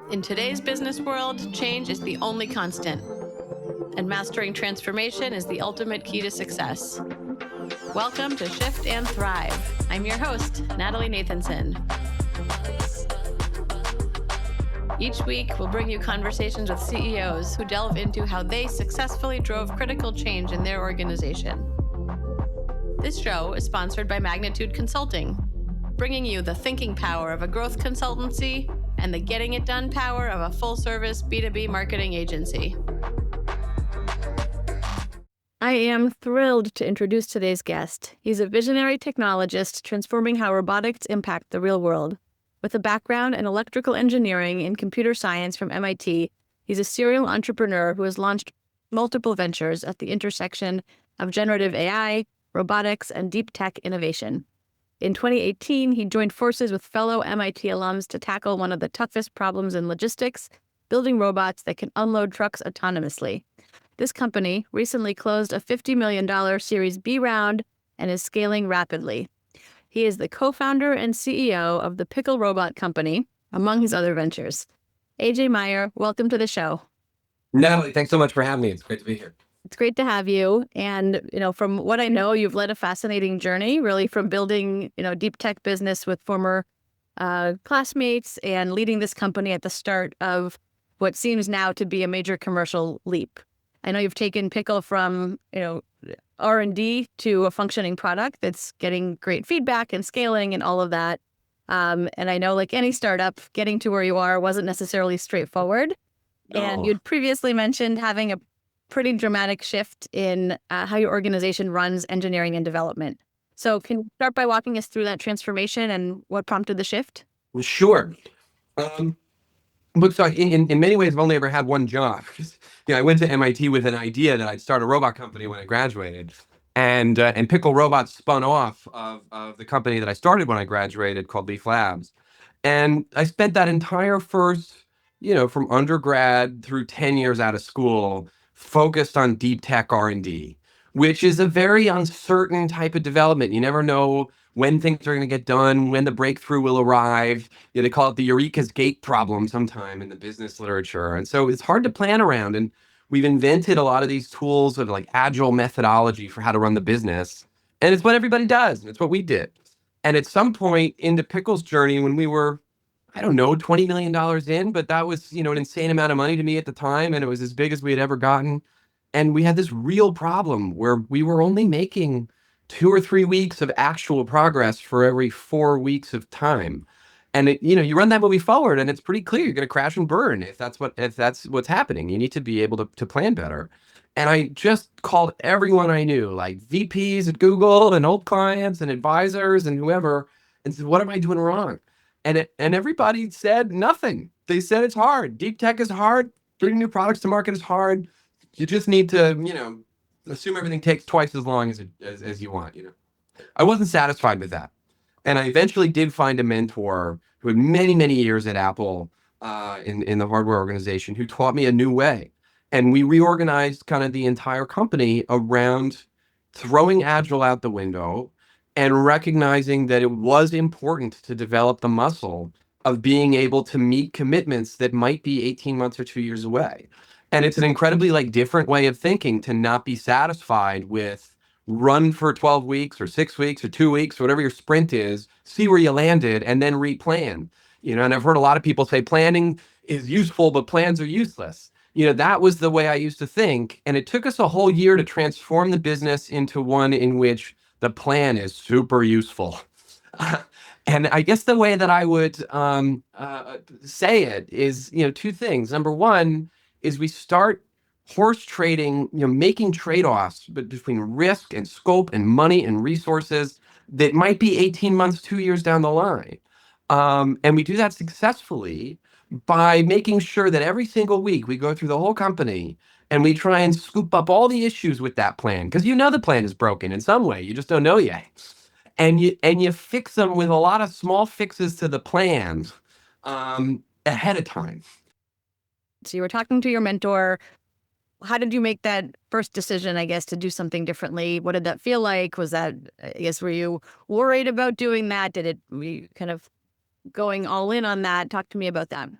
In today's business world, change is the only constant, and mastering transformation is the ultimate key to success. Welcome to Shift and Thrive. I'm your host, Natalie Nathanson. Each week, we'll bring you conversations with CEOs who delve into how they successfully drove critical change in their organization. This show is sponsored by Magnitude Consulting, bringing you the thinking power of a growth consultancy and the getting it done power of a full-service B2B marketing agency. I am thrilled to introduce today's guest. He's a visionary technologist transforming how robotics impact the real world. With a background in electrical engineering and computer science from MIT, he's a serial entrepreneur who has launched multiple ventures at the intersection of generative AI, robotics, and deep tech innovation. In 2018, he joined forces with fellow MIT alums to tackle one of the toughest problems in logistics, building robots that can unload trucks autonomously. This company recently closed a $50 million Series B round and is scaling rapidly. He is the co-founder and CEO of the Pickle robot company, among his other ventures. AJ Meyer, welcome to the show. Natalie, thanks so much for having me. It's great to be here. It's great to have you. And, from what I know, you've led a fascinating journey, really from building, deep tech business with former classmates and leading this company at the start of what seems now to be a major commercial leap. I know you've taken Pickle from, R&D to a functioning product that's getting great feedback and scaling and all of that. And I know, like any startup, getting to where you are wasn't necessarily straightforward. No. And you'd previously mentioned having a pretty dramatic shift in how your organization runs engineering and development. So can you start by walking us through that transformation and what prompted the shift? Well, sure. Look, so in many ways, I've only ever had one job. I went to MIT with an idea that I'd start a robot company when I graduated. And Pickle Robots spun off of the company that I started when I graduated called Leaf Labs. And I spent that entire first, from undergrad through 10 years out of school, focused on deep tech R&D, which is a very uncertain type of development. You never know when things are going to get done, when the breakthrough will arrive. They call it the Eureka's Gate problem sometime in the business literature. And so it's hard to plan around. And we've invented a lot of these tools of like Agile methodology for how to run the business. And it's what everybody does. And it's what we did. And at some point into Pickle's journey, when we were, $20 million in, but that was, an insane amount of money to me at the time. And it was as big as we had ever gotten. And we had this real problem where we were only making 2 or 3 weeks of actual progress for every 4 weeks of time. And you run that movie forward and it's pretty clear you're going to crash and burn if that's what's happening. You need to be able to plan better. And I just called everyone I knew, like VPs at Google and old clients and advisors and whoever, and said, what am I doing wrong? And everybody said nothing. They said it's hard. Deep tech is hard. Bringing new products to market is hard. You just need to, assume everything takes twice as long as you want. I wasn't satisfied with that. And I eventually did find a mentor who had many, many years at Apple in the hardware organization who taught me a new way. And we reorganized kind of the entire company around throwing Agile out the window and recognizing that it was important to develop the muscle of being able to meet commitments that might be 18 months or 2 years away. And it's an incredibly different way of thinking to not be satisfied with run for 12 weeks or 6 weeks or 2 weeks, whatever your sprint is, see where you landed and then replan. And I've heard a lot of people say planning is useful, but plans are useless. That was the way I used to think. And it took us a whole year to transform the business into one in which the plan is super useful. And I guess the way that I would say it is, 2 things. Number one is we start horse trading, making trade-offs between risk and scope and money and resources that might be 18 months, 2 years down the line. And we do that successfully by making sure that every single week we go through the whole company and we try and scoop up all the issues with that plan, because the plan is broken in some way. You just don't know yet. And you fix them with a lot of small fixes to the plan ahead of time. So you were talking to your mentor. How did you make that first decision, I guess, to do something differently? What did that feel like? Was that, were you worried about doing that? Were you kind of going all in on that? Talk to me about that.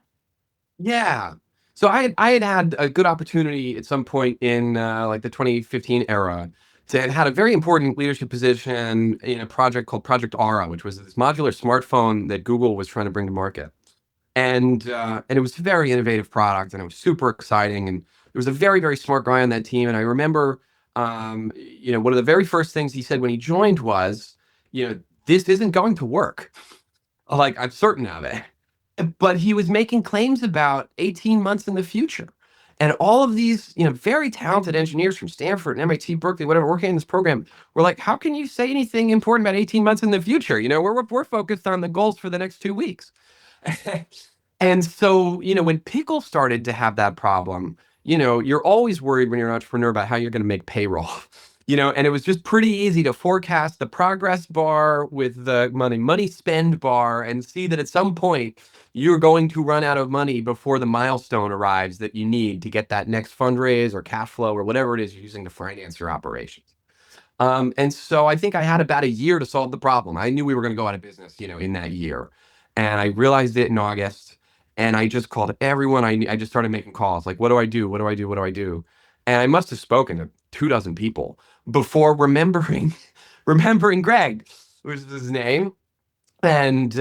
Yeah. So I had a good opportunity at some point in like the 2015 era to had a very important leadership position in a project called Project Aura, which was this modular smartphone that Google was trying to bring to market. And it was a very innovative product, and it was super exciting. And there was a very, very smart guy on that team. And I remember, one of the very first things he said when he joined was, this isn't going to work. Like, I'm certain of it. But he was making claims about 18 months in the future. And all of these, very talented engineers from Stanford and MIT, Berkeley, whatever, working in this program, were like, how can you say anything important about 18 months in the future? We're focused on the goals for the next 2 weeks. And so, when Pickle started to have that problem, you're always worried when you're an entrepreneur about how you're going to make payroll. And it was just pretty easy to forecast the progress bar with the money spend bar and see that at some point you're going to run out of money before the milestone arrives that you need to get that next fundraise or cash flow or whatever it is you're using to finance your operations. And so I think I had about a year to solve the problem. I knew we were going to go out of business, in that year. And I realized it in August. And I just called everyone. I just started making calls like, what do I do? What do I do? What do I do? And I must have spoken to 2 dozen people before remembering remembering Greg, which is his name, and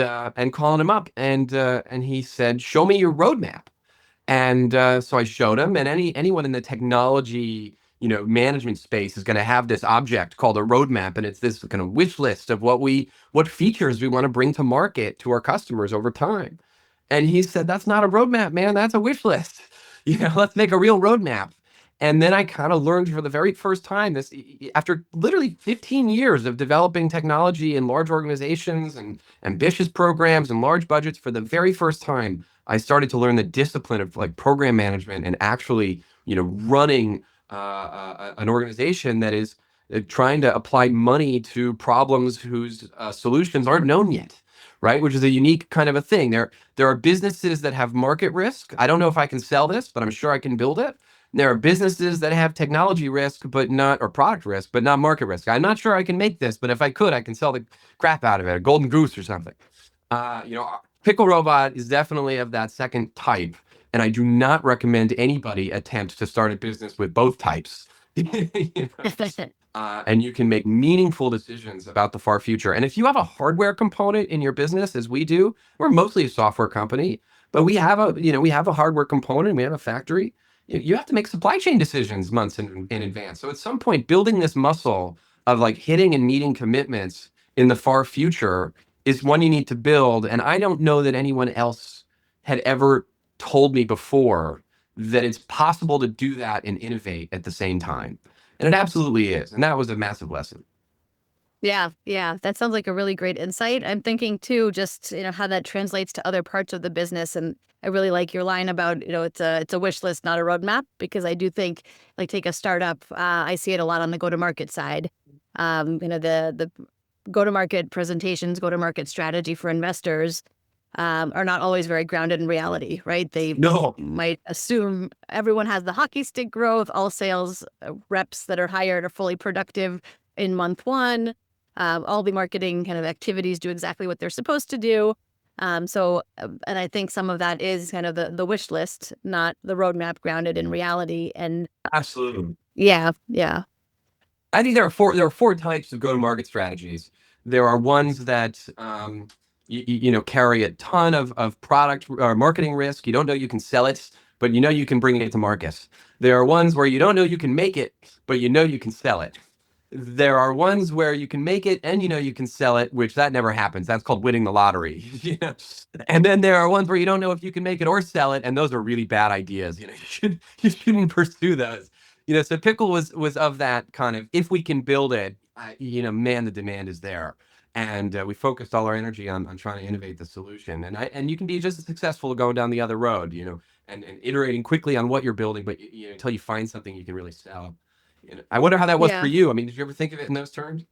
calling him up. And he said, show me your roadmap. And so I showed him, and anyone in the technology, management space is going to have this object called a roadmap, and it's this kind of wish list of what features we want to bring to market to our customers over time. And he said, that's not a roadmap, man. That's a wish list. Let's make a real roadmap. And then I kind of learned for the very first time this after literally 15 years of developing technology in large organizations and ambitious programs and large budgets. For the very first time, I started to learn the discipline of like program management and actually, running an organization that is trying to apply money to problems whose solutions aren't known yet, right? Which is a unique kind of a thing. There are businesses that have market risk. I don't know if I can sell this, but I'm sure I can build it. There are businesses that have technology risk, but not, or product risk, but not market risk. I'm not sure I can make this, but if I could, I can sell the crap out of it, a golden goose or something. Pickle Robot is definitely of that second type, and I do not recommend anybody attempt to start a business with both types. You know? And you can make meaningful decisions about the far future. And if you have a hardware component in your business, as we do, we're mostly a software company, but we have a hardware component. We have a factory. You have to make supply chain decisions months in advance. So at some point, building this muscle of like hitting and meeting commitments in the far future is one you need to build. And I don't know that anyone else had ever told me before that it's possible to do that and innovate at the same time. And it absolutely is. And that was a massive lesson. Yeah, yeah, that sounds like a really great insight. I'm thinking too, just how that translates to other parts of the business, and I really like your line about it's a wish list, not a roadmap, because I do think like take a startup. I see it a lot on the go to market side. The go to market presentations, go to market strategy for investors are not always very grounded in reality, right? They No, might assume everyone has the hockey stick growth, all sales reps that are hired are fully productive in month one. All the marketing kind of activities do exactly what they're supposed to do. And I think some of that is kind of the wish list, not the roadmap grounded in reality. And absolutely. yeah, yeah, I think there are four types of go-to-market strategies. There are ones that carry a ton of product or marketing risk. You don't know you can sell it, but you know you can bring it to market. There are ones where you don't know you can make it, but you know you can sell it. There are ones where you can make it and you can sell it, which that never happens. That's called winning the lottery. And then there are ones where you don't know if you can make it or sell it, and those are really bad ideas. You shouldn't pursue those. So Pickle was of that kind of, if we can build it, man, the demand is there. And we focused all our energy on trying to innovate the solution. And you can be just as successful going down the other road, and iterating quickly on what you're building, but until you find something you can really sell. I wonder how that was for yeah. you. I mean, did you ever think of it in those terms?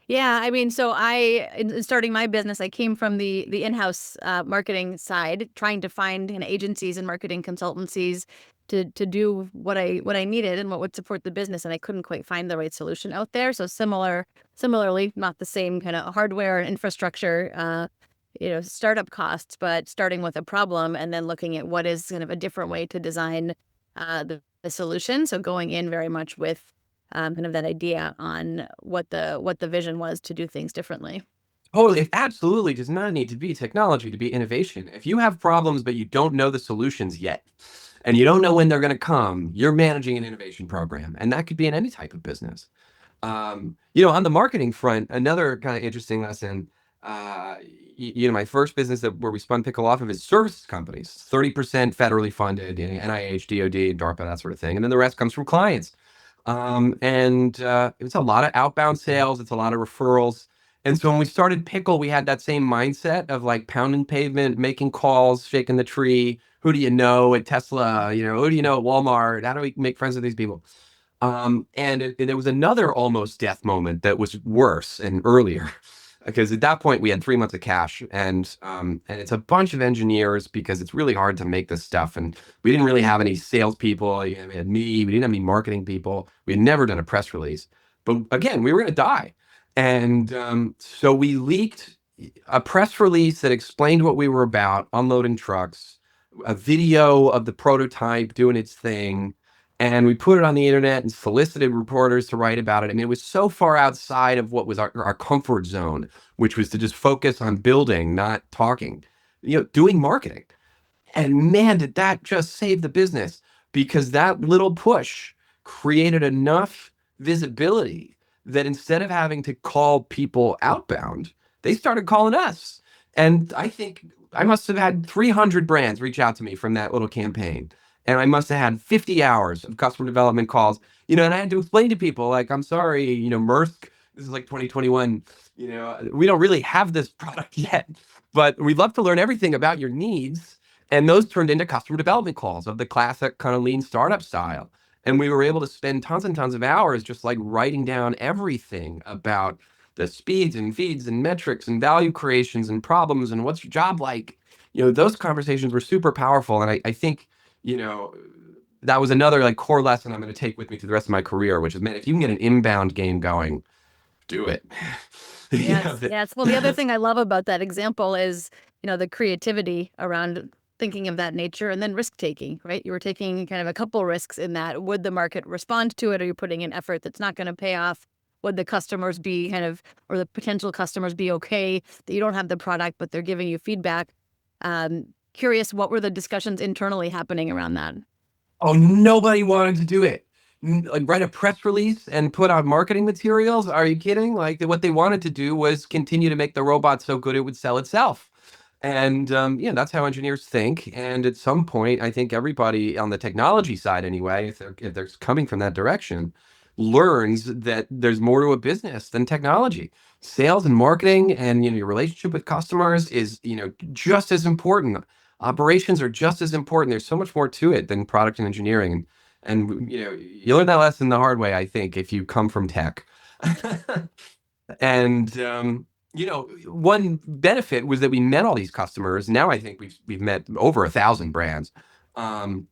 Yeah, I mean, in starting my business, I came from the in-house marketing side, trying to find agencies and marketing consultancies to do what I needed and what would support the business, and I couldn't quite find the right solution out there. So similarly, not the same kind of hardware and infrastructure. startup costs, but starting with a problem and then looking at what is kind of a different way to design the solution. So going in very much with kind of that idea on what the vision was to do things differently. Totally. It absolutely does not need to be technology to be innovation. If you have problems, but you don't know the solutions yet, and you don't know when they're going to come, you're managing an innovation program. And that could be in any type of business. On the marketing front, another kind of interesting lesson, my first business where we spun Pickle off of is services companies, 30% federally funded, NIH, DOD, DARPA, that sort of thing. And then the rest comes from clients. And it's a lot of outbound sales. It's a lot of referrals. And so when we started Pickle, we had that same mindset of like pounding pavement, making calls, shaking the tree. Who do you know at Tesla? Who do you know at Walmart? How do we make friends with these people? And there was another almost death moment that was worse and earlier, because at that point we had 3 months of cash, and it's a bunch of engineers because it's really hard to make this stuff, and we didn't really have any salespeople. We had me, we didn't have any marketing people. We had never done a press release, but again, we were going to die, and so we leaked a press release that explained what we were about, unloading trucks, a video of the prototype doing its thing. And we put it on the internet and solicited reporters to write about it. I mean, it was so far outside of what was our comfort zone, which was to just focus on building, not talking, doing marketing. And man, did that just save the business, because that little push created enough visibility that instead of having to call people outbound, they started calling us. And I think I must have had 300 brands reach out to me from that little campaign. And I must have had 50 hours of customer development calls, and I had to explain to people, like, I'm sorry, Maersk, this is like 2021, we don't really have this product yet, but we'd love to learn everything about your needs. And those turned into customer development calls of the classic kind of lean startup style. And we were able to spend tons and tons of hours just like writing down everything about the speeds and feeds and metrics and value creations and problems and what's your job like. Those conversations were super powerful. And I think, you know, that was another like core lesson I'm going to take with me to the rest of my career, which is, man, if you can get an inbound game going, do it. Yes, yes. Well, the other thing I love about that example is, the creativity around thinking of that nature, and then risk taking, right? You were taking kind of a couple risks in that. Would the market respond to it? Are you putting in effort that's not going to pay off? Would the customers be or the potential customers be okay that you don't have the product, but they're giving you feedback? Curious, what were the discussions internally happening around that? Oh, nobody wanted to do it. Like, write a press release and put out marketing materials. Are you kidding? Like, what they wanted to do was continue to make the robot so good it would sell itself. And that's how engineers think. And at some point, I think everybody on the technology side, anyway, if they're coming from that direction, learns that there's more to a business than technology. Sales and marketing, and your relationship with customers is just as important. Operations are just as important. There's so much more to it than product and engineering. And you learn that lesson the hard way, I think, if you come from tech. And one benefit was that we met all these customers. Now I think we've met over 1,000 brands, and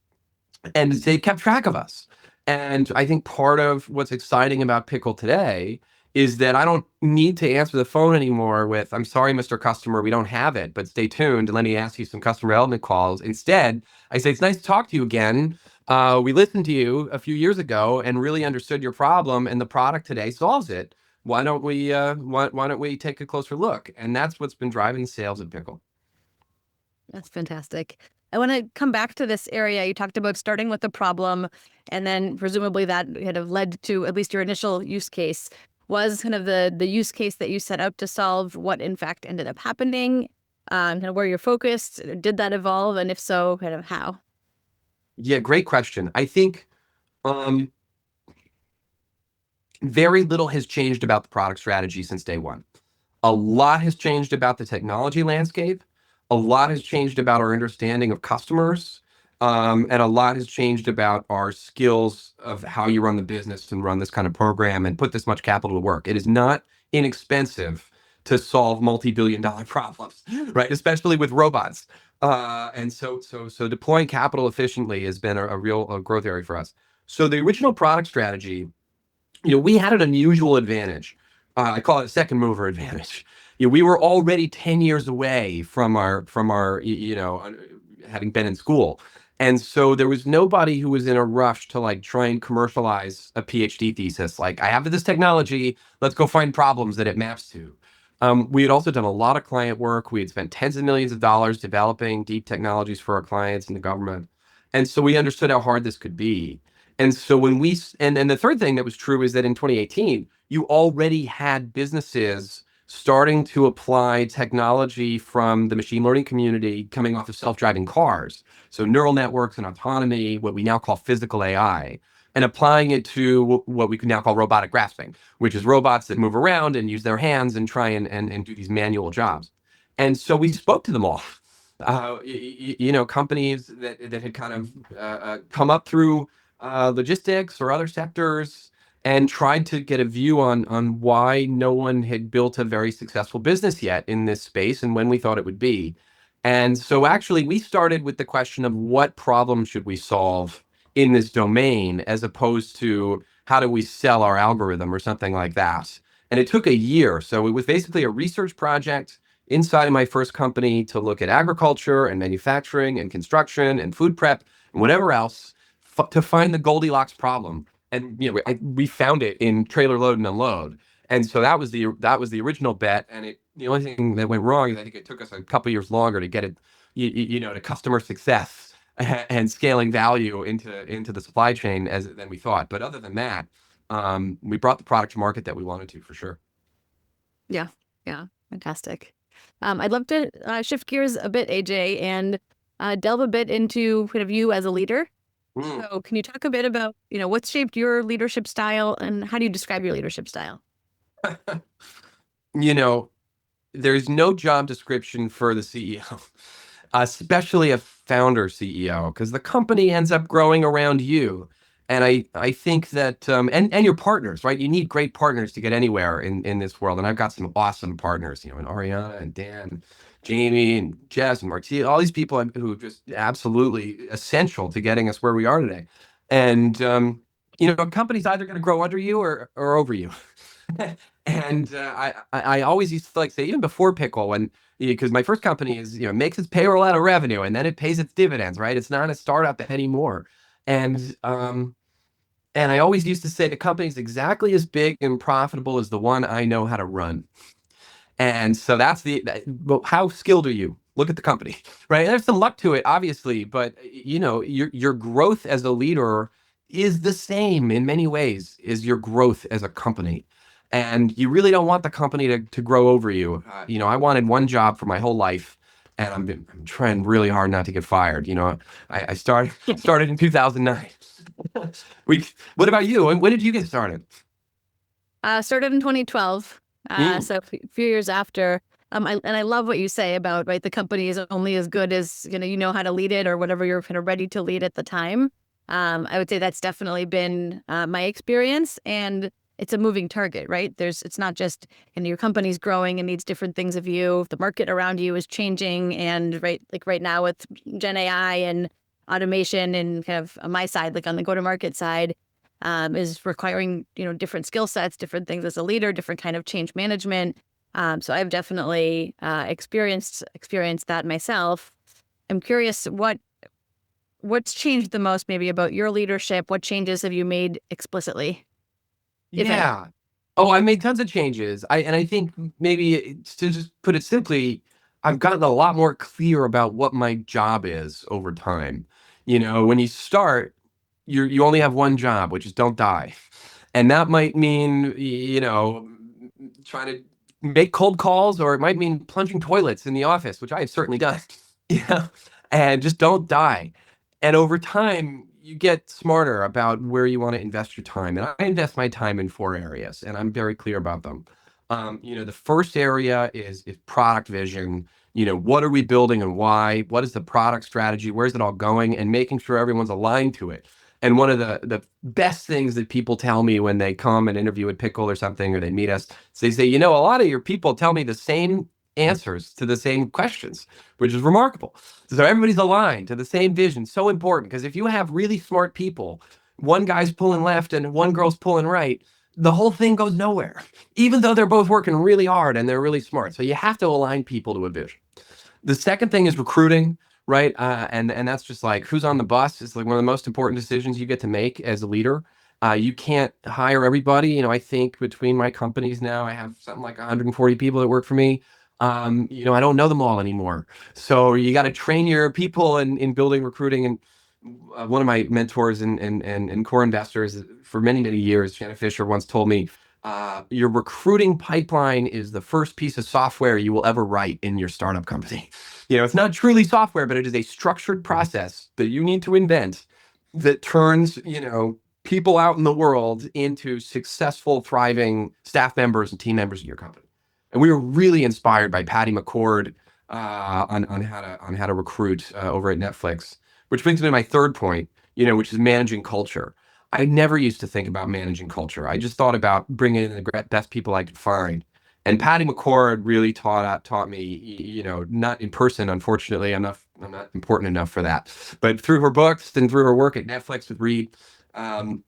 they kept track of us. And I think part of what's exciting about Pickle today is that I don't need to answer the phone anymore with, "I'm sorry, Mr. Customer, we don't have it, but stay tuned and let me ask you some customer development calls." Instead, I say, "It's nice to talk to you again. We listened to you a few years ago and really understood your problem, and the product today solves it. Why don't we take a closer look?" And that's what's been driving sales at Pickle. That's fantastic. I want to come back to this area. You talked about starting with the problem, and then presumably that kind of led to at least your initial use case. Was kind of the use case that you set out to solve what in fact ended up happening? Kind of where you're focused? Did that evolve? And if so, kind of how? Yeah, great question. I think um, very little has changed about the product strategy since day one. A lot has changed about the technology landscape. A lot has changed about our understanding of customers. And a lot has changed about our skills of how you run the business and run this kind of program and put this much capital to work. It is not inexpensive to solve multi-billion-dollar problems, right? Especially with robots. And so deploying capital efficiently has been a real growth area for us. So the original product strategy, we had an unusual advantage. I call it a second mover advantage. we were already 10 years away from our having been in school. And so there was nobody who was in a rush to like try and commercialize a PhD thesis. Like, I have this technology, let's go find problems that it maps to. We had also done a lot of client work. We had spent tens of millions of dollars developing deep technologies for our clients in the government. And so we understood how hard this could be. And so when and the third thing that was true is that in 2018, you already had businesses starting to apply technology from the machine learning community coming off of self-driving cars. So neural networks and autonomy, what we now call physical AI, and applying it to what we can now call robotic grasping, which is robots that move around and use their hands and try and do these manual jobs. And so we spoke to them all. Companies that had kind of come up through logistics or other sectors and tried to get a view on why no one had built a very successful business yet in this space and when we thought it would be. And so actually we started with the question of what problem should we solve in this domain, as opposed to how do we sell our algorithm or something like that. And it took a year. So it was basically a research project inside of my first company to look at agriculture and manufacturing and construction and food prep and whatever else to find the Goldilocks problem. And we found it in trailer load and unload. And so that was the original bet. And the only thing that went wrong is I think it took us a couple years longer to get it, to customer success and scaling value into the supply chain than we thought. But other than that, we brought the product to market that we wanted to, for sure. Yeah, yeah, fantastic. I'd love to shift gears a bit, AJ, and delve a bit into kind of you as a leader. So can you talk a bit about, what's shaped your leadership style and how do you describe your leadership style? There's no job description for the CEO, especially a founder CEO, because the company ends up growing around you. And I think that, and your partners, right? You need great partners to get anywhere in this world. And I've got some awesome partners, and Ariana and Dan, Jamie and Jess and Martia, all these people who are just absolutely essential to getting us where we are today. And, a company's either going to grow under you or over you. And I always used to like say, even before Pickle, because my first company makes its payroll out of revenue and then it pays its dividends, right? It's not a startup anymore. And I always used to say the company's exactly as big and profitable as the one I know how to run. And so well, how skilled are you? Look at the company, right? There's some luck to it, obviously, but your growth as a leader is the same in many ways as your growth as a company. And you really don't want the company to grow over you. I wanted one job for my whole life, and I'm trying really hard not to get fired. I started in 2009. What about you? When did you get started? Started in 2012, so a few years after. I love what you say about, right, the company is only as good as you know how to lead it or whatever you're kind of ready to lead at the time. I would say that's definitely been my experience, and it's a moving target, right? It's not just your company's growing and needs different things of you. The market around you is changing, and right now with Gen AI and automation and kind of on my side, like on the go-to-market side, is requiring different skill sets, different things as a leader, different kind of change management. So I've definitely experienced that myself. I'm curious what's changed the most maybe about your leadership. What changes have you made explicitly? Yeah. Oh, I made tons of changes. I think maybe to just put it simply, I've gotten a lot more clear about what my job is over time. When you start, you only have one job, which is don't die. And that might mean, trying to make cold calls, or it might mean plunging toilets in the office, which I have certainly done. Yeah. And just don't die. And over time, you get smarter about where you want to invest your time. And I invest my time in 4 areas, and I'm very clear about them. The first area is product vision. What are we building and why? What is the product strategy? Where's it all going? And making sure everyone's aligned to it. And one of the best things that people tell me when they come and interview at Pickle or something, or they meet us, is they say, a lot of your people tell me the same answers to the same questions, which is remarkable. So everybody's aligned to the same vision. So important, because if you have really smart people, one guy's pulling left and one girl's pulling right, the whole thing goes nowhere, even though they're both working really hard and they're really smart. So you have to align people to a vision. The second thing is recruiting, right? And that's just like who's on the bus is like one of the most important decisions you get to make as a leader. You can't hire everybody. I think between my companies now, I have something like 140 people that work for me. I don't know them all anymore. So you got to train your people in building recruiting. And one of my mentors and core investors for many, many years, Shannon Fisher, once told me, your recruiting pipeline is the first piece of software you will ever write in your startup company. It's not truly software, but it is a structured process that you need to invent that turns, people out in the world into successful, thriving staff members and team members of your company. And we were really inspired by Patty McCord on how to recruit over at Netflix, which brings me to my third point, which is managing culture. I never used to think about managing culture. I just thought about bringing in the best people I could find. And Patty McCord really taught me, not in person, unfortunately. I'm not important enough for that, but through her books and through her work at Netflix with Reed, um,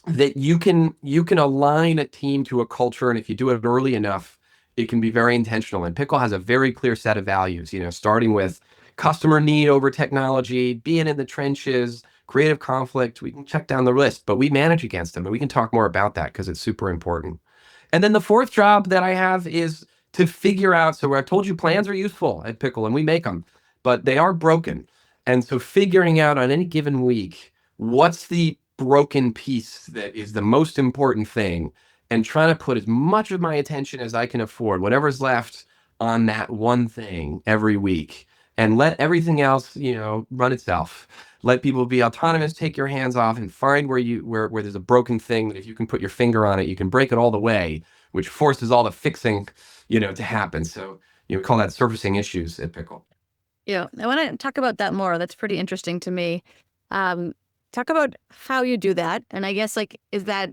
that you can align a team to a culture, and if you do it early enough, it can be very intentional. And Pickle has a very clear set of values. Starting with customer need over technology, being in the trenches, creative conflict. We can check down the list, but we manage against them, and we can talk more about that because it's super important. And then the fourth job that I have is to figure out. So where I told you plans are useful at Pickle and we make them, but they are broken. And so figuring out on any given week, what's the broken piece that is the most important thing, and trying to put as much of my attention as I can afford, whatever's left, on that one thing every week, and let everything else, run itself. Let people be autonomous, take your hands off, and find where there's a broken thing that if you can put your finger on it, you can break it all the way, which forces all the fixing, to happen. So we call that surfacing issues at Pickle. Yeah, I want to talk about that more. That's pretty interesting to me. Um, Talk about how you do that. And I guess, like, is that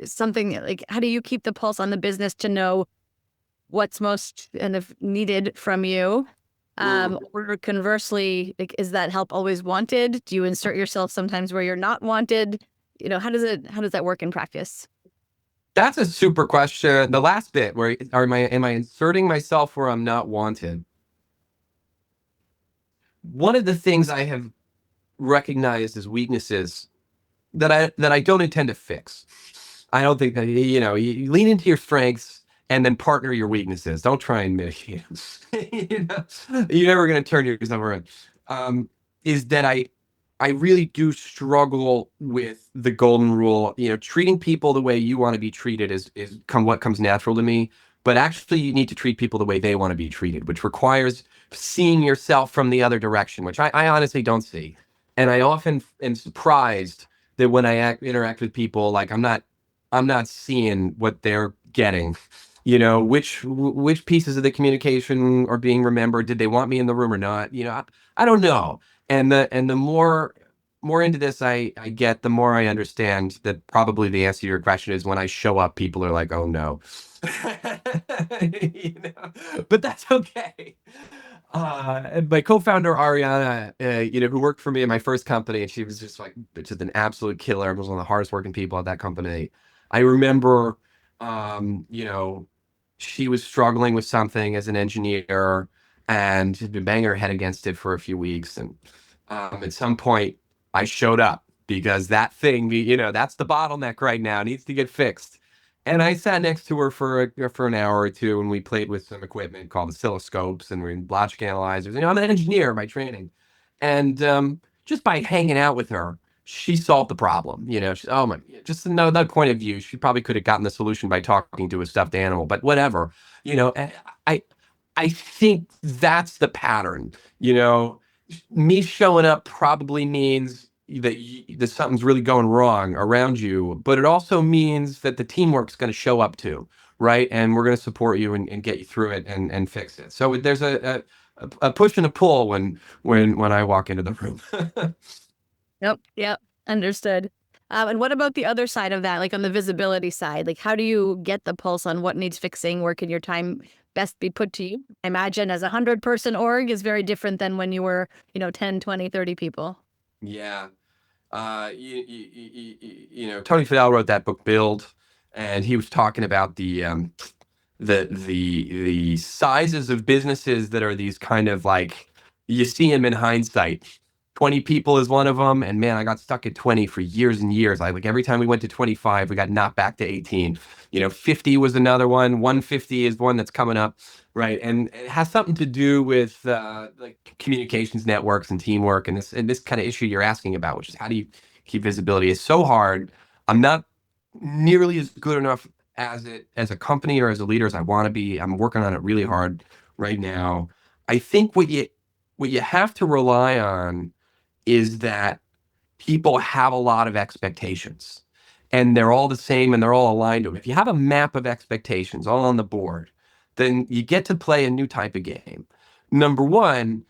something like, how do you keep the pulse on the business to know what's most kind of needed from you? Or conversely, like, is that help always wanted? Do you insert yourself sometimes where you're not wanted? How does that work in practice? That's a super question. The last bit where am I inserting myself where I'm not wanted? One of the things I have recognized as weaknesses that I don't intend to fix. I don't think that you lean into your strengths and then partner your weaknesses. Don't try and mitigate them. You're never going to turn yourself around. Is that I really do struggle with the golden rule. Treating people the way you want to be treated is what comes natural to me. But actually, you need to treat people the way they want to be treated, which requires seeing yourself from the other direction, which I honestly don't see. And I often am surprised that when I interact with people, like I'm not seeing what they're getting. Which pieces of the communication are being remembered? Did they want me in the room or not? I don't know. And the more into this I get, the more I understand that probably the answer to your question is when I show up, people are like, "Oh no," but that's okay. And my co-founder Ariana, who worked for me in my first company, and she was just an absolute killer. Was one of the hardest working people at that company. I remember, um, you know, she was struggling with something as an engineer, and she'd been banging her head against it for a few weeks. And at some point, I showed up because that thing, that's the bottleneck right now, needs to get fixed. And I sat next to her for an hour or two, and we played with some equipment called oscilloscopes, and we're logic analyzers. I'm an engineer by training, and just by hanging out with her, she solved the problem. Oh my, just another point of view. She probably could have gotten the solution by talking to a stuffed animal, but whatever. And I think that's the pattern. Me showing up probably means that something's really going wrong around you, but it also means that the teamwork's going to show up too, right? And we're going to support you and get you through it and fix it. So there's a push and a pull when I walk into the room. Yep, understood. And what about the other side of that, like on the visibility side? Like, how do you get the pulse on what needs fixing? Where can your time best be put to you? I imagine as a 100-person org is very different than when you were, 10, 20, 30 people. Yeah. Tony Fadell wrote that book, Build. and he was talking about the sizes of businesses that are these kind of like, you see them in hindsight. 20 people is one of them, and man, I got stuck at 20 for years and years. I like every time we went to 25, we got knocked back to 18. 50 was another one. 150 is one that's coming up, right? And it has something to do with like communications networks and teamwork, and this kind of issue you're asking about, which is how do you keep visibility? It's so hard. I'm not nearly as good enough as a company or as a leader as I want to be. I'm working on it really hard right now. I think what you have to rely on is that people have a lot of expectations, and they're all the same and they're all aligned to them. If you have a map of expectations all on the board, then you get to play a new type of game. Number one,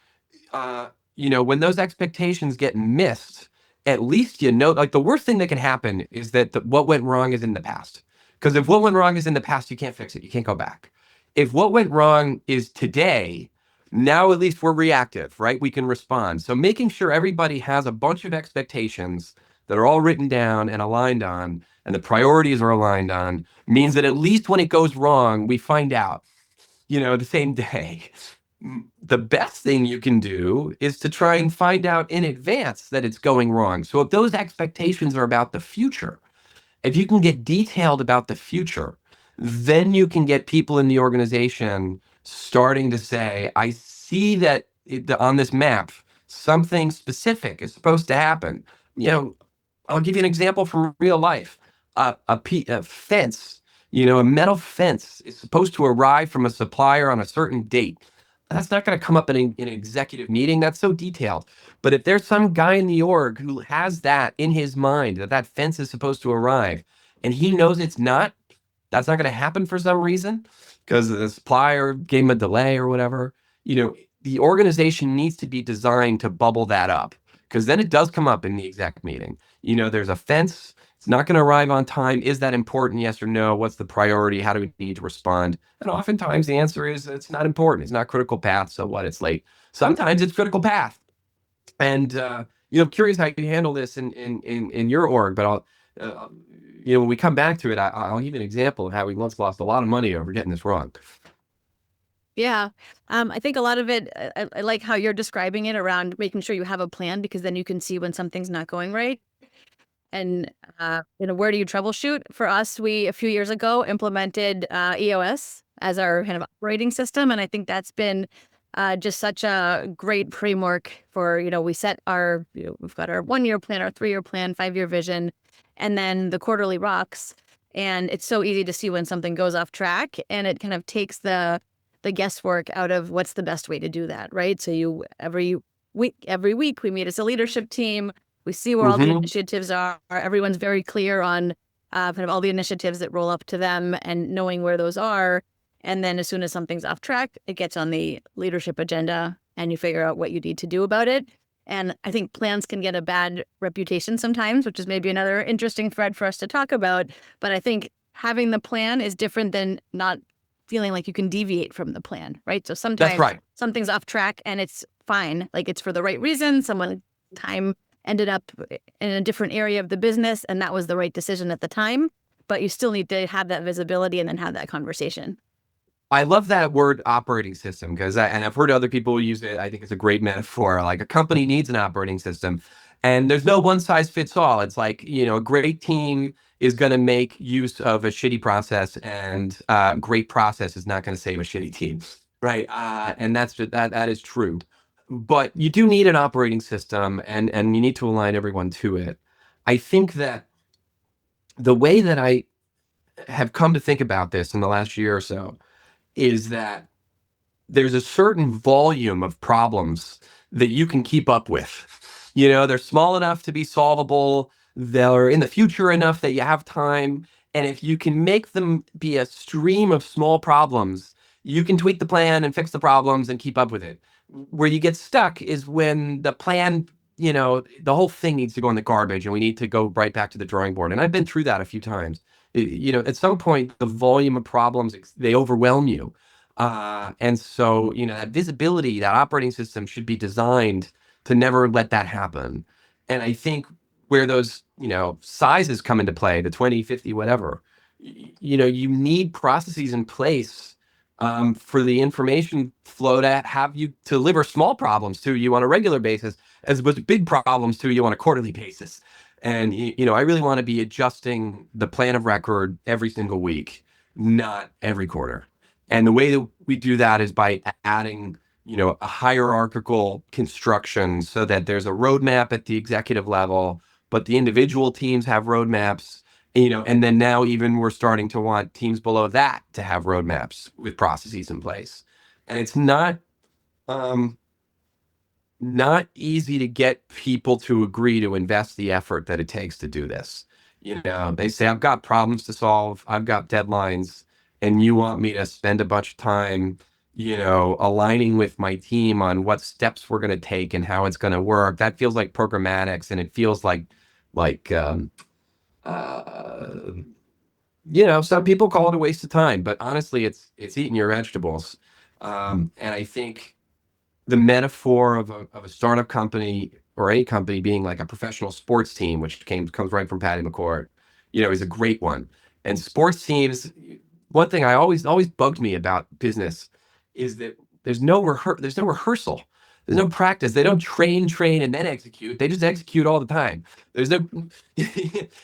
uh, when those expectations get missed, at least like the worst thing that can happen is that what went wrong is in the past. Because if what went wrong is in the past, you can't fix it. You can't go back. If what went wrong is today, now at least we're reactive, right? We can respond. So making sure everybody has a bunch of expectations that are all written down and aligned on, and the priorities are aligned on, means that at least when it goes wrong, we find out, the same day. The best thing you can do is to try and find out in advance that it's going wrong. So if those expectations are about the future, if you can get detailed about the future, then you can get people in the organization starting to say, I see that on this map, something specific is supposed to happen. I'll give you an example from real life. A fence, a metal fence is supposed to arrive from a supplier on a certain date. That's not going to come up in an executive meeting. That's so detailed. But if there's some guy in the org who has that in his mind, that fence is supposed to arrive, and he knows it's not, that's not going to happen for some reason because the supplier gave him a delay or whatever. The organization needs to be designed to bubble that up, because then it does come up in the exec meeting. There's a fence. It's not going to arrive on time. Is that important? Yes or no? What's the priority? How do we need to respond? And oftentimes the answer is it's not important. It's not critical path. So what? It's late. Sometimes it's critical path. And I'm curious how you handle this in your org. But when we come back to it, I'll give you an example of how we once lost a lot of money over getting this wrong. Yeah. I think a lot of it, I like how you're describing it around making sure you have a plan, because then you can see when something's not going right. And, where do you troubleshoot? For us, we, a few years ago, implemented EOS as our kind of operating system. And I think that's been just such a great framework for, we set we've got our 1-year plan, our 3-year plan, 5-year vision, and then the quarterly rocks. And it's so easy to see when something goes off track, and it kind of takes the guesswork out of what's the best way to do that, right? So every week we meet as a leadership team. We see where all the initiatives are. Everyone's very clear on kind of all the initiatives that roll up to them and knowing where those are. And then as soon as something's off track, it gets on the leadership agenda and you figure out what you need to do about it. And I think plans can get a bad reputation sometimes, which is maybe another interesting thread for us to talk about. But I think having the plan is different than not feeling like you can deviate from the plan, right? So sometimes something's off track and it's fine. Like it's for the right reason. Time ended up in a different area of the business, and that was the right decision at the time. But you still need to have that visibility and then have that conversation. I love that word operating system, because and I've heard other people use it. I think it's a great metaphor. Like a company needs an operating system, and there's no one size fits all. It's like, a great team is going to make use of a shitty process, and great process is not going to save a shitty team, right? And that is true. But you do need an operating system, and you need to align everyone to it. I think that the way that I have come to think about this in the last year or so is that there's a certain volume of problems that you can keep up with. They're small enough to be solvable. They're in the future enough that you have time. And if you can make them be a stream of small problems, you can tweak the plan and fix the problems and keep up with it. Where you get stuck is when the plan, the whole thing needs to go in the garbage and we need to go right back to the drawing board. And I've been through that a few times. At some point, the volume of problems, they overwhelm you. And so, that visibility, that operating system should be designed to never let that happen. And I think where those, sizes come into play, the 20, 50, whatever, you need processes in place for the information flow to have you to deliver small problems to you on a regular basis, as opposed to big problems to you on a quarterly basis. And I really want to be adjusting the plan of record every single week, not every quarter. And the way that we do that is by adding, a hierarchical construction so that there's a roadmap at the executive level, but the individual teams have roadmaps, and then now even we're starting to want teams below that to have roadmaps with processes in place. And it's um, not easy to get people to agree to invest the effort that it takes to do this. They say, I've got problems to solve, I've got deadlines, and you want me to spend a bunch of time, aligning with my team on what steps we're going to take and how it's going to work. That feels like programmatics, and it feels like uh, some people call it a waste of time, but honestly, it's eating your vegetables. And I think the metaphor of a startup company or any company being like a professional sports team, which comes right from Patty McCord, is a great one. And sports teams, one thing I always bugged me about business is that there's no rehearsal. There's no practice. They don't train, and then execute. They just execute all the time. There's no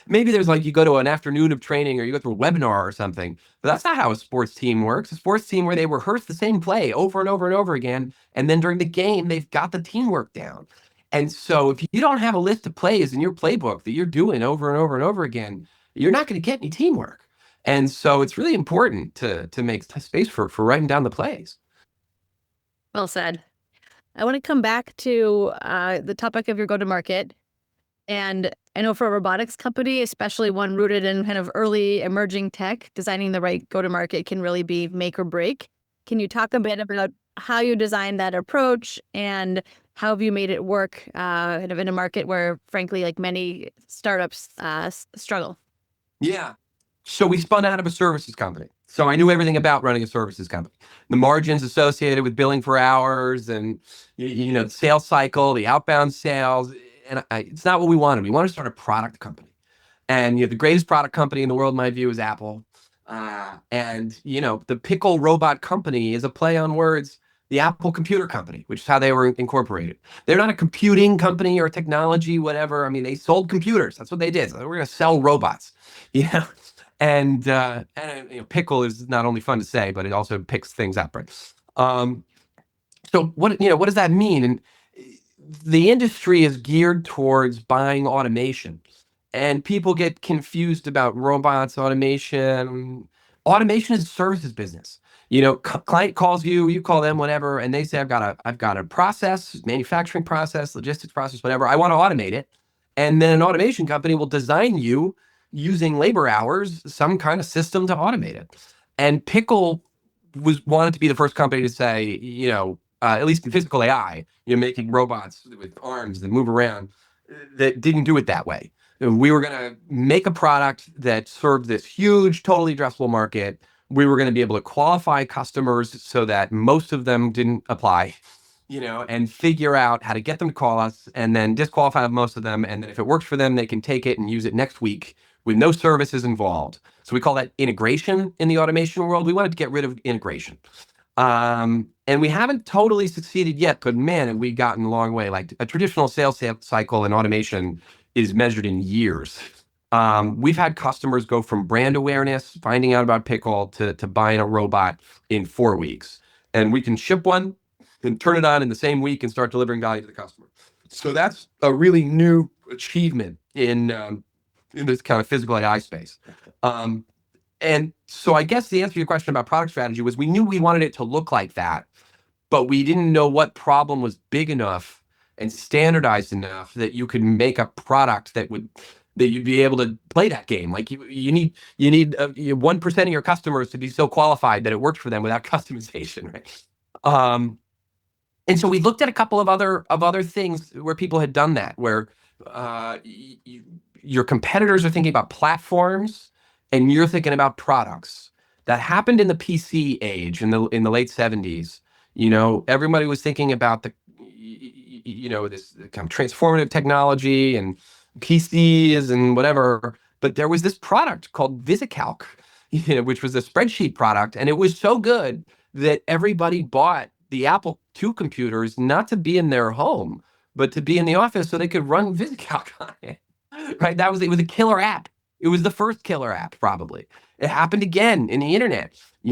maybe there's like you go to an afternoon of training or you go through a webinar or something, but that's not how a sports team works. A sports team where they rehearse the same play over and over and over again, and then during the game they've got the teamwork down. And so if you don't have a list of plays in your playbook that you're doing over and over and over again, you're not going to get any teamwork. And so it's really important to make space for writing down the plays. Well said. I want to come back to the topic of your go-to-market. And I know for a robotics company, especially one rooted in kind of early emerging tech, designing the right go-to-market can really be make or break. Can you talk a bit about how you designed that approach and how have you made it work kind of in a market where, frankly, like many startups struggle? Yeah. So we spun out of a services company. So I knew everything about running a services company. The margins associated with billing for hours and the sales cycle, the outbound sales, and it's not what we wanted. We wanted to start a product company. And the greatest product company in the world, in my view, is Apple. And the Pickle robot company is a play on words, the Apple Computer Company, which is how they were incorporated. They're not a computing company or technology, whatever. I mean, they sold computers. That's what they did. So we're going to sell robots, you know. And pickle is not only fun to say, but it also picks things up, right? So what does that mean? And the industry is geared towards buying automation, and people get confused about robots, automation. Automation is a services business. Client calls you, you call them, whatever, and they say, I've got a process, manufacturing process, logistics process, whatever. I want to automate it. And then an automation company will design you using labor hours, some kind of system to automate it. And Pickle wanted to be the first company to say, at least in physical AI, making robots with arms that move around, that didn't do it that way. We were going to make a product that served this huge, totally addressable market. We were going to be able to qualify customers so that most of them didn't apply, and figure out how to get them to call us and then disqualify most of them. And then if it works for them, they can take it and use it next week with no services involved. So we call that integration in the automation world. We wanted to get rid of integration. And we haven't totally succeeded yet, but man, have we gotten a long way. Like a traditional sales cycle in automation is measured in years. We've had customers go from brand awareness, finding out about Pickle, to buying a robot in 4 weeks. And we can ship one and turn it on in the same week and start delivering value to the customer. So that's a really new achievement in this kind of physical AI space. And so I guess the answer to your question about product strategy was we knew we wanted it to look like that, but we didn't know what problem was big enough and standardized enough that you could make a product that you'd be able to play that game. Like you need 1% of your customers to be so qualified that it works for them without customization, right? And so we looked at a couple of other things where people had done that, where your competitors are thinking about platforms and you're thinking about products. That happened in the PC age in the late 70s. Everybody was thinking about this kind of transformative technology and PCs and whatever. But there was this product called VisiCalc which was a spreadsheet product. And it was so good that everybody bought the Apple II computers not to be in their home, but to be in the office so they could run VisCalc on it. Right? It was a killer app. It was the first killer app, probably. It happened again in the internet. The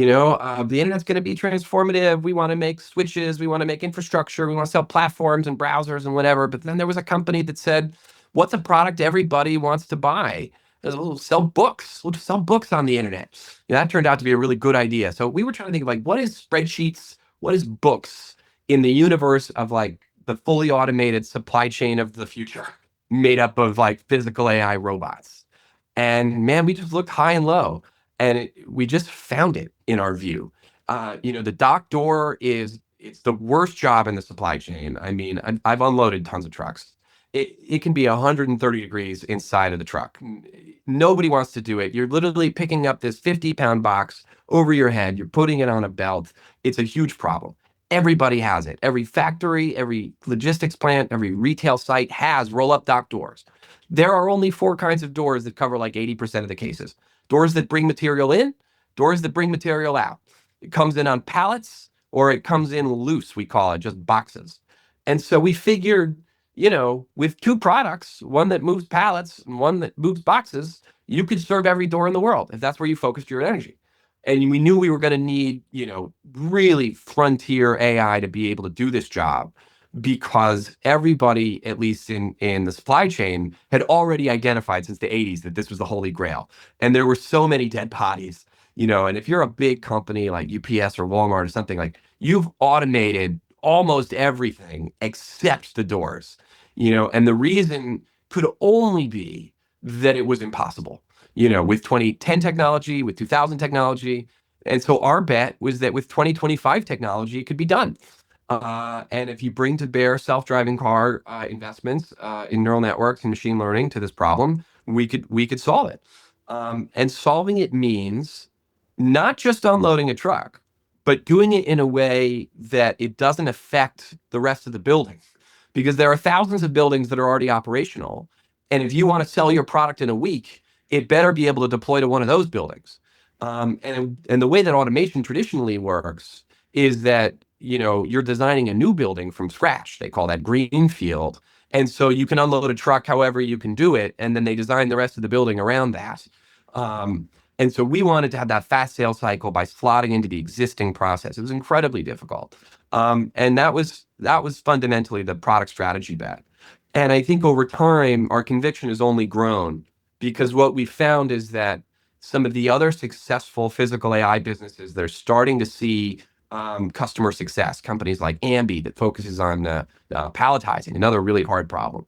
internet's going to be transformative. We want to make switches. We want to make infrastructure. We want to sell platforms and browsers and whatever. But then there was a company that said, what's a product everybody wants to buy? We'll sell books. We'll just sell books on the internet. That turned out to be a really good idea. So we were trying to think of like, what is spreadsheets? What is books in the universe of like the fully automated supply chain of the future made up of like physical AI robots? And man, we just looked high and low and we just found it in our view. The dock door it's the worst job in the supply chain. I mean, I've unloaded tons of trucks. It can be 130 degrees inside of the truck. Nobody wants to do it. You're literally picking up this 50-pound box over your head. You're putting it on a belt. It's a huge problem. Everybody has it. Every factory, every logistics plant, every retail site has roll-up dock doors. There are only four kinds of doors that cover like 80% of the cases. Doors that bring material in, doors that bring material out. It comes in on pallets or it comes in loose, we call it, just boxes. And so we figured, with two products, one that moves pallets and one that moves boxes, you could serve every door in the world if that's where you focused your energy. And we knew we were going to need, really frontier AI to be able to do this job because everybody, at least in the supply chain, had already identified since the 80s that this was the holy grail. And there were so many dead bodies, and if you're a big company like UPS or Walmart or something, like you've automated almost everything except the doors, and the reason could only be that it was impossible, with 2010 technology, with 2000 technology. And so our bet was that with 2025 technology, it could be done. And if you bring to bear self-driving car investments in neural networks and machine learning to this problem, we could solve it. And solving it means not just unloading a truck, but doing it in a way that it doesn't affect the rest of the building. Because there are thousands of buildings that are already operational. And if you want to sell your product in a week, it better be able to deploy to one of those buildings. And the way that automation traditionally works is that you're designing a new building from scratch. They call that greenfield. And so you can unload a truck however you can do it, and then they design the rest of the building around that. And so we wanted to have that fast sales cycle by slotting into the existing process. It was incredibly difficult. And that was fundamentally the product strategy bet. And I think over time, our conviction has only grown because what we found is that some of the other successful physical AI businesses, they're starting to see customer success. Companies like Ambi that focuses on palletizing, another really hard problem.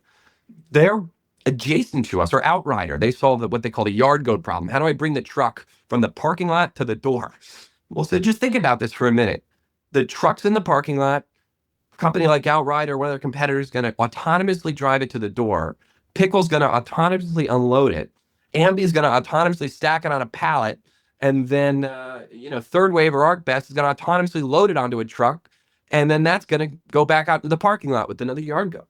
They're adjacent to us, or Outrider. They solve what they call the yard goat problem. How do I bring the truck from the parking lot to the door? Well, so just think about this for a minute. The truck's in the parking lot. A company like Outrider, one of their competitors, is going to autonomously drive it to the door. Pickle's going to autonomously unload it. Ambi's going to autonomously stack it on a pallet. And then, Third Wave or ArcBest is going to autonomously load it onto a truck. And then that's going to go back out to the parking lot with another yard goat.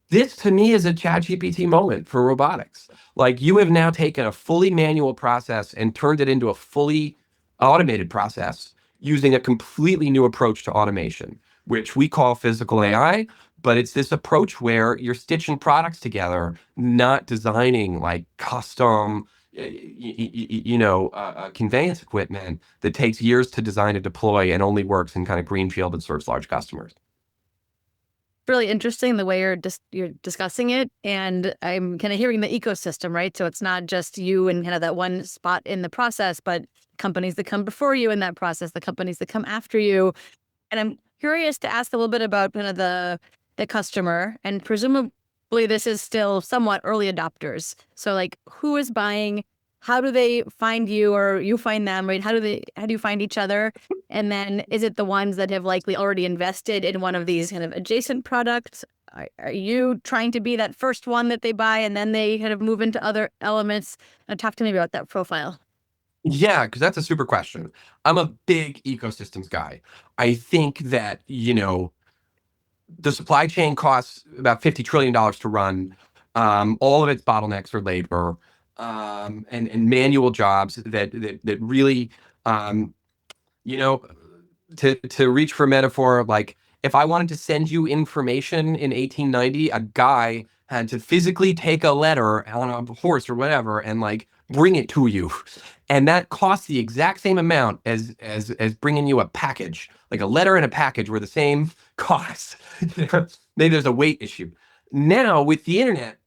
This to me is a ChatGPT moment for robotics. Like you have now taken a fully manual process and turned it into a fully automated process using a completely new approach to automation, which we call physical AI. But it's this approach where you're stitching products together, not designing like custom, conveyance equipment that takes years to design and deploy and only works in kind of greenfield and serves large customers. Really interesting the way you're discussing it, and I'm kind of hearing the ecosystem, right? So it's not just you and kind of that one spot in the process, but companies that come before you in that process, the companies that come after you. And I'm curious to ask a little bit about kind of the customer, and presumably this is still somewhat early adopters. So like, who is buying? How do they find you, or you find them, right? How do you find each other? And then is it the ones that have likely already invested in one of these kind of adjacent products? Are you trying to be that first one that they buy and then they kind of move into other elements? Talk to me about that profile. Yeah, because that's a super question. I'm a big ecosystems guy. I think that, the supply chain costs about $50 trillion to run. All of its bottlenecks are labor. and manual jobs that really, um, you know, to reach for metaphor, like if I wanted to send you information in 1890, a guy had to physically take a letter on a horse or whatever and like bring it to you, and that costs the exact same amount as bringing you a package. Like a letter and a package were the same cost. Maybe there's a weight issue. Now with the internet,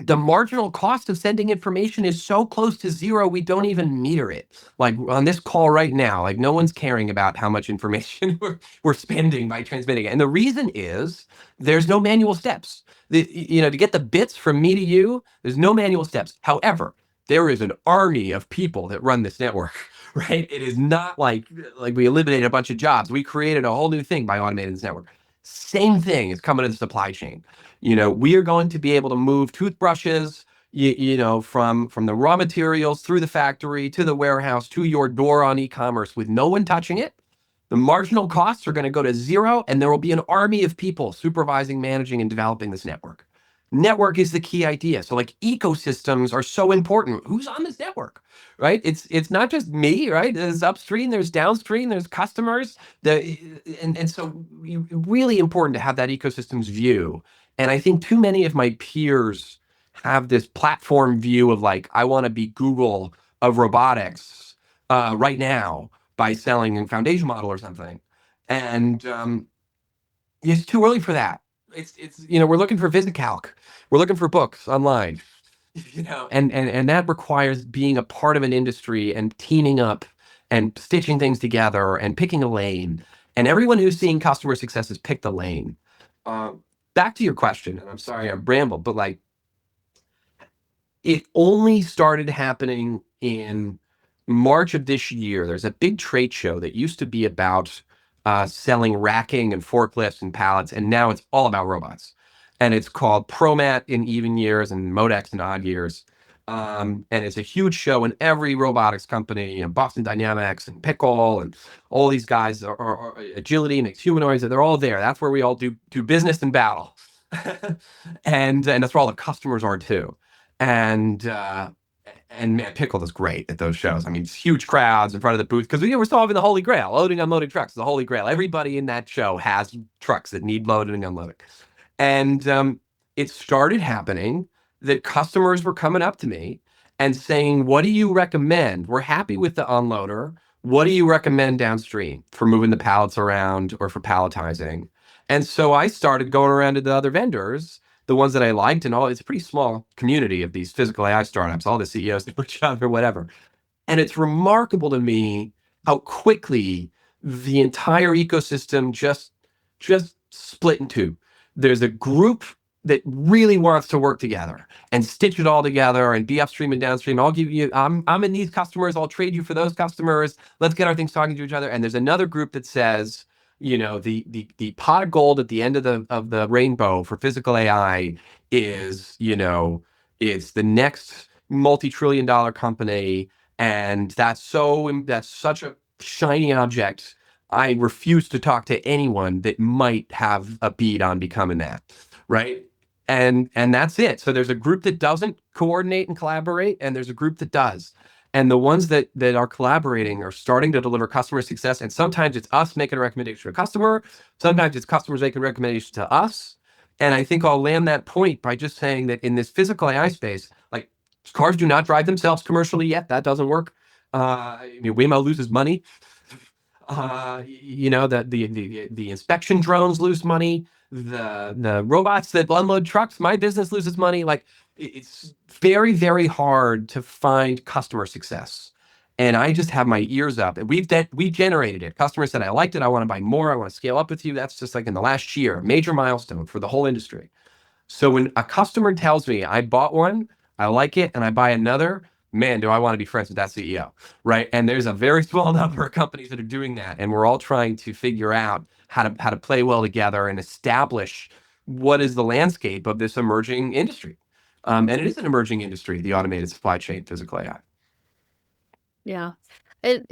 the marginal cost of sending information is so close to zero, we don't even meter it. Like on this call right now, like no one's caring about how much information we're spending by transmitting it. And the reason is there's no manual steps. To get the bits from me to you, there's no manual steps. However, there is an army of people that run this network, right? It is not like we eliminated a bunch of jobs. We created a whole new thing by automating this network. Same thing is coming to the supply chain. We are going to be able to move toothbrushes, from the raw materials through the factory to the warehouse to your door on e-commerce with no one touching it. The marginal costs are going to go to zero, and there will be an army of people supervising, managing, and developing this network. Network is the key idea. So like ecosystems are so important. Who's on this network, right? It's not just me, right? There's upstream, there's downstream, there's customers. So really important to have that ecosystems view. And I think too many of my peers have this platform view of like, I want to be Google of robotics right now by selling a foundation model or something. And it's too early for that. We're looking for VisiCalc. We're looking for books online, and that requires being a part of an industry and teaming up and stitching things together and picking a lane. And everyone who's seeing customer success has picked the lane. Back to your question, and I'm sorry I rambled, but like it only started happening in March of this year. There's a big trade show that used to be about selling racking and forklifts and pallets, and now it's all about robots. And it's called ProMat in even years and Modex in odd years. And it's a huge show, and every robotics company, and Boston Dynamics and Pickle and all these guys are Agility makes humanoids, they're all there. That's where we all do business and battle. And that's where all the customers are too. And man, Pickle is great at those shows. I mean, it's huge crowds in front of the booth because we're solving the holy grail. Loading, unloading trucks is the holy grail. Everybody in that show has trucks that need loading and unloading. And it started happening that customers were coming up to me and saying, what do you recommend? We're happy with the unloader. What do you recommend downstream for moving the pallets around or for palletizing? And so I started going around to the other vendors, the ones that I liked, and all. It's a pretty small community of these physical AI startups, all the CEOs that push out or whatever. And it's remarkable to me how quickly the entire ecosystem just split in two. There's a group that really wants to work together and stitch it all together and be upstream and downstream. I'm in these customers, I'll trade you for those customers. Let's get our things talking to each other. And there's another group that says, the pot of gold at the end of the rainbow for physical AI is, it's the next multi-trillion-dollar company, and that's such a shiny object. I refuse to talk to anyone that might have a bead on becoming that, right? And that's it. So there's a group that doesn't coordinate and collaborate, and there's a group that does. And the ones that are collaborating are starting to deliver customer success. And sometimes it's us making a recommendation to a customer. Sometimes it's customers making recommendations to us. And I think I'll land that point by just saying that in this physical AI space, like cars do not drive themselves commercially yet. That doesn't work. Waymo loses money. The inspection drones lose money. The robots that unload trucks, my business loses money. Like it's very, very hard to find customer success. And I just have my ears up. And we generated it. Customers said, I liked it. I want to buy more. I want to scale up with you. That's just like in the last year, major milestone for the whole industry. So when a customer tells me I bought one, I like it, and I buy another, man, do I want to be friends with that CEO, right? And there's a very small number of companies that are doing that, and we're all trying to figure out how to play well together and establish what is the landscape of this emerging industry. And it is an emerging industry, the automated supply chain, physical AI. Yeah. It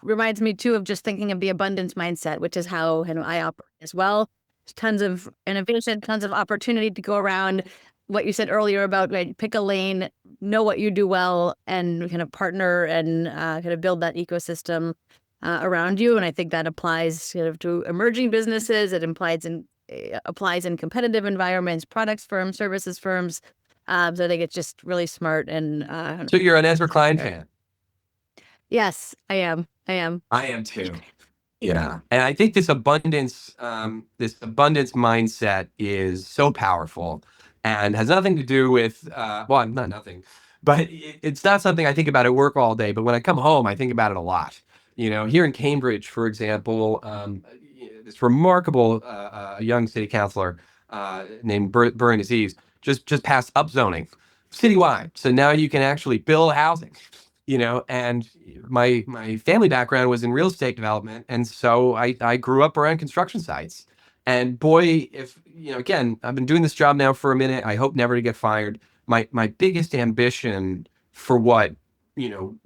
reminds me too of just thinking of the abundance mindset, which is how I operate as well. There's tons of innovation, tons of opportunity to go around. What you said earlier about pick a lane, know what you do well and kind of partner and kind of build that ecosystem around you. And I think that applies kind of to emerging businesses. It applies in competitive environments, products firms, services firms. So I think it's just really smart. And So you're an Ezra Klein fan. yes, I am. I am too. Yeah. And I think this abundance mindset is so powerful and has nothing to do with, well, not nothing, but it's not something I think about at work all day. But when I come home, I think about it a lot. Here in Cambridge, for example, this remarkable young city councilor named Burn Aziz just passed upzoning citywide. So now you can actually build housing. And my family background was in real estate development, and so I grew up around construction sites. And boy, if again, I've been doing this job now for a minute. I hope never to get fired. My biggest ambition for what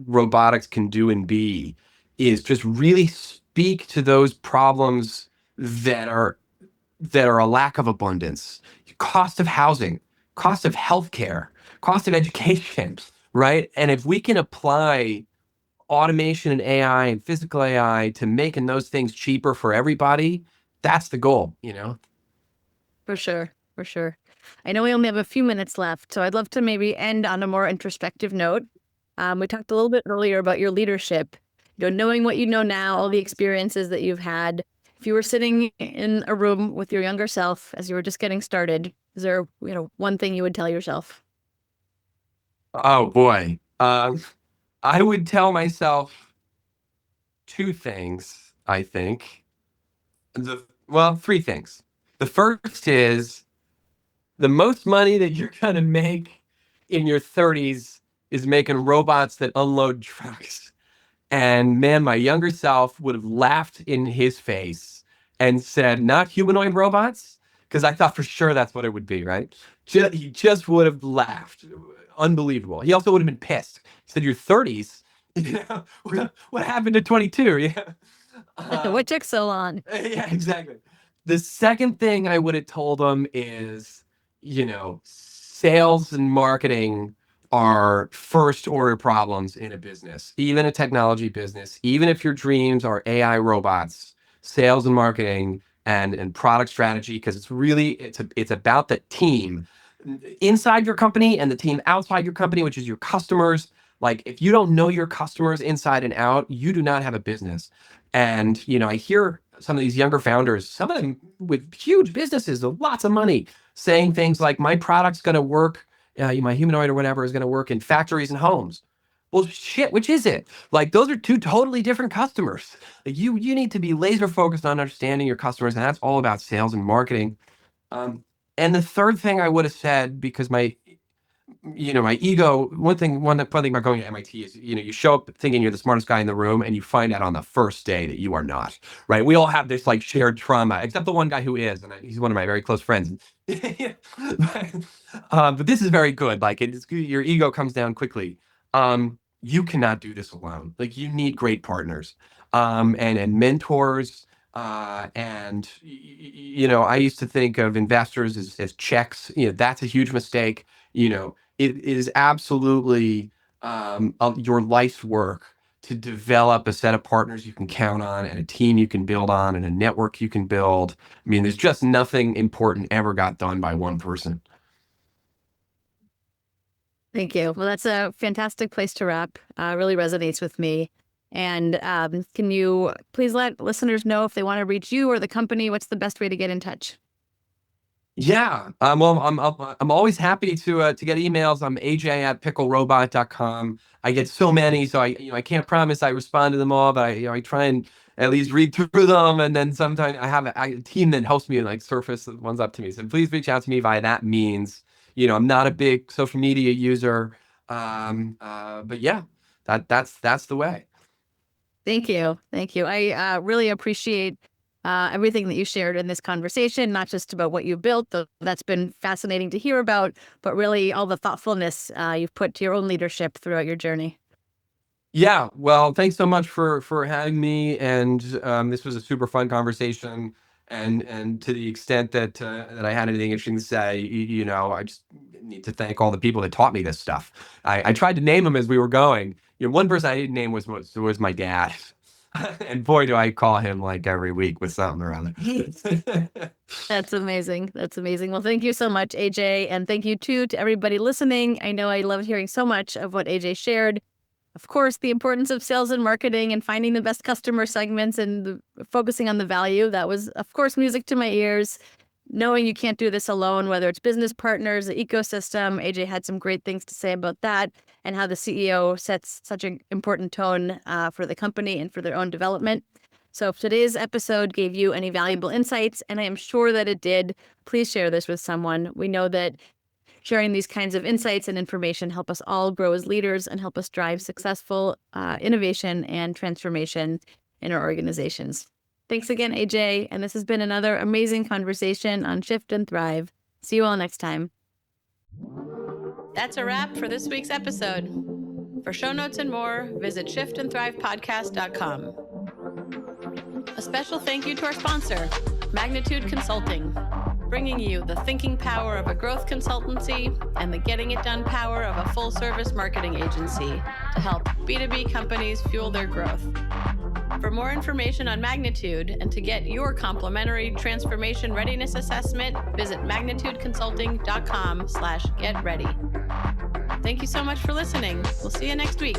robotics can do and be is just really speak to those problems that are a lack of abundance, cost of housing, cost of healthcare, cost of education, right? And if we can apply automation and AI and physical AI to making those things cheaper for everybody, that's the goal. For sure. For sure. I know we only have a few minutes left, so I'd love to maybe end on a more introspective note. We talked a little bit earlier about your leadership, knowing what you know now, all the experiences that you've had. If you were sitting in a room with your younger self as you were just getting started, is there, one thing you would tell yourself? Oh boy. I would tell myself two things, I think. Well, three things. The first is the most money that you're going to make in your 30s is making robots that unload trucks. And man, my younger self would have laughed in his face and said, not humanoid robots, because I thought for sure that's what it would be, right? He just would have laughed. Unbelievable. He also would have been pissed. He said, your 30s? What happened to 22? Yeah. What took so long? Yeah, exactly. The second thing I would have told him is, sales and marketing are first order problems in a business, even a technology business, even if your dreams are AI robots, sales and marketing and product strategy, because it's about the team inside your company and the team outside your company, which is your customers. Like if you don't know your customers inside and out, you do not have a business. And I hear some of these younger founders, some of them with huge businesses, with lots of money, saying things like, "My product's going to work, my humanoid or whatever is going to work in factories and homes." Well, shit, which is it? Like those are two totally different customers. Like, you need to be laser focused on understanding your customers, and that's all about sales and marketing. Um, and the third thing I would have said, because my ego, one fun thing about going to MIT is, you show up thinking you're the smartest guy in the room and you find out on the first day that you are not, right? We all have this like shared trauma, except the one guy who is, and he's one of my very close friends. But this is very good. Like your ego comes down quickly. You cannot do this alone. Like you need great partners, and mentors. I used to think of investors as checks. That's a huge mistake. It is absolutely your life's work to develop a set of partners you can count on and a team you can build on and a network you can build. I mean, there's just nothing important ever got done by one person. Thank you. Well, that's a fantastic place to wrap. Really resonates with me. And can you please let listeners know if they want to reach you or the company, what's the best way to get in touch? Yeah. Well, I'm always happy to get emails. I'm aj@picklerobot.com. I get so many, so I can't promise I respond to them all, but I try and at least read through them. And then sometimes I have a team that helps me like surface the ones up to me. So please reach out to me via that means. I'm not a big social media user, but yeah, that's the way. Thank you. Thank you. I really appreciate everything that you shared in this conversation, not just about what you built, though that's been fascinating to hear about, but really all the thoughtfulness you've put to your own leadership throughout your journey. Yeah, well, thanks so much for having me, and this was a super fun conversation. And to the extent that I had anything interesting to say, I just need to thank all the people that taught me this stuff. I tried to name them as we were going. One person I didn't name was my dad. And boy, do I call him like every week with something or other. That's amazing. That's amazing. Well, thank you so much, AJ. And thank you, too, to everybody listening. I know I loved hearing so much of what AJ shared. Of course, the importance of sales and marketing and finding the best customer segments and focusing on the value. That was, of course, music to my ears. Knowing you can't do this alone, whether it's business partners, the ecosystem. AJ had some great things to say about that and how the CEO sets such an important tone for the company and for their own development. So if today's episode gave you any valuable insights, and I am sure that it did, please share this with someone. We know that sharing these kinds of insights and information help us all grow as leaders and help us drive successful innovation and transformation in our organizations. Thanks again, AJ. And this has been another amazing conversation on Shift and Thrive. See you all next time. That's a wrap for this week's episode. For show notes and more, visit shiftandthrivepodcast.com. A special thank you to our sponsor, Magnitude Consulting, bringing you the thinking power of a growth consultancy and the getting it done power of a full-service marketing agency to help B2B companies fuel their growth. For more information on Magnitude and to get your complimentary transformation readiness assessment, visit magnitudeconsulting.com/getready. Thank you so much for listening. We'll see you next week.